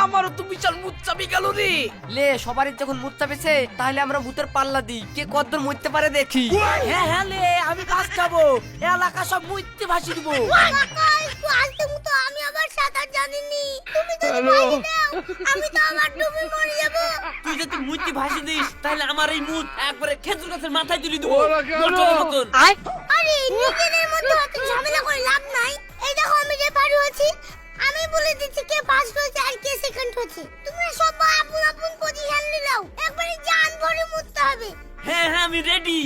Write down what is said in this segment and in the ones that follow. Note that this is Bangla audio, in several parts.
আমারও তো বিশাল মুখ চাপি গেল রে। লে সবারই যখন মুত চাপেছে তাহলে আমরা ভূতের পাল্লা দিই, কে কতদূর মরতে পারে দেখি। হ্যাঁ হ্যাঁ লে, আমি বাস যাবো, এলাকা সব মুইতে ভাসি দিব। কাকা একটু আস্তে মতো, আমি আবার সাঁতার জানিনি। তুমি তো বাইরে দাও, আমি তো আবার ডুবে মরে যাব। তুই যদি মুতি ভাসি দিস তাহলে আমার এই মুত একবারে খেজুর গাছের মাথায় তুলি দেবো মোটরের মতন। আরে নিজেদের মধ্যে অত ঝামেলা করে লাভ নাই। এই দেখো আমি রেফারি হচ্ছি, আমি বলে দিচ্ছি কে ফার্স্ট হয়েছে আর কে সেকেন্ড হয়েছে। তোমরা সব আপন আপন পজিশন নিলাও, একবারে জান ভরে মুততে হবে। হ্যাঁ হ্যাঁ আমি রেডি।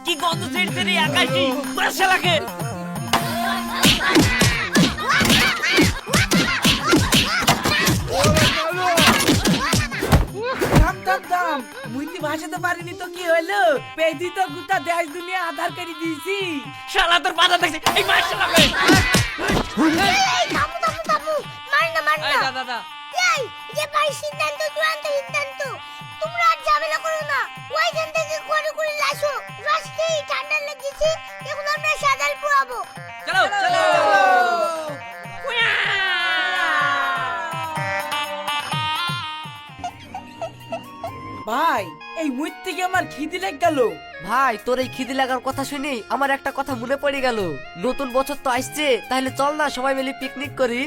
কি গন্ধ ছেড়েছে রে আকাশি, বাসা লাগে। থাম থাম থাম, মুইতে ভাসাতে পারিনি তো কি হলো? পেদি তো গোটা দেশ দুনিয়া আধার করে দিয়েছি। শালা তোর পাতা দেখছে এই বাসা লাগে। এই থামো থামো থামো, মার না মার এই না। দাদা এই রেফারি সিদ্ধান্ত চূড়ান্ত সিদ্ধান্ত, তোমরা আর ঝামেলা করো না। ওইখান থেকে করে করে লাসো, রাস্তায় ঠান্ডা লেগেছে, এখন আমরা সাদাল পোয়াবো। চলো চলো। ভাই এই মুইত থেকে আমার খিদে লেগ গেল। ভাই তোর এই খিদে লাগার কথা শুনে আমার একটা কথা মনে পড়ে গেল। নতুন বছর তো আসছে, তাহলে চল না সবাই মিলে পিকনিক করি।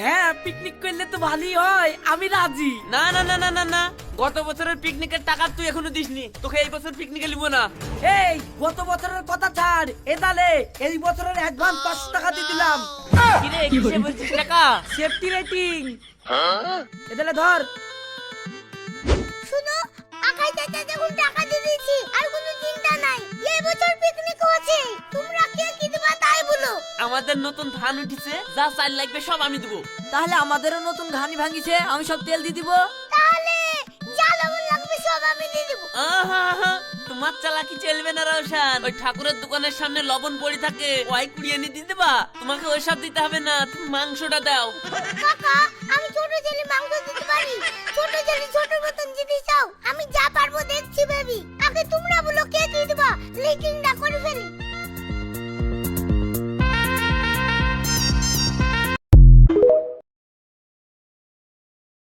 হ্যাঁ পিকনিক করলে তো ভালোই হয়, আমি রাজি। না না না না না না, গত বছরের পিকনিকের টাকা তুই এখনো দিসনি, তোকে এই বছর পিকনিকে নিব না। এই গত বছরের কথা ছাড়, এ তাহলে এই বছরের অ্যাডভান্স 500 টাকা দিয়ে দিলাম। কি রে কিসে বলছিস টাকা? Safety rating. এ তাহলে ধর। শুনো, আকাই চাচা যখন টাকা দিয়ে দিয়েছি আর কোনো চিন্তা নাই। এই বছর পিকনিক হচ্ছে, তোমরা কে কি দিবা তাই বলো। আমাদের নতুন ধান উঠিছে, যা চাল লাগবে সব আমি দেবো। তাহলে আমাদেরও নতুন ঘানি ভাঙিছে, আমি সব তেল দিয়ে দিব। তাহলে যা লবণ লাগবে সব আমি দিয়ে দেবো। আহা আহা, তোমার চালাকি চলবে না রওশন। ওই ঠাকুরের দোকানের সামনে লবণ পড়ে থাকে, ওই কুড়িয়ে নিয়ে দিয়ে দেবা। তোমাকে ওইসব দিতে হবে না, তুমি মাংসটা দাও। কাকা আমি ছোট ছেলে মাংস দিতে পারি। ছোট ছেলে ছোট মতন জিনিস চাও, আমি যা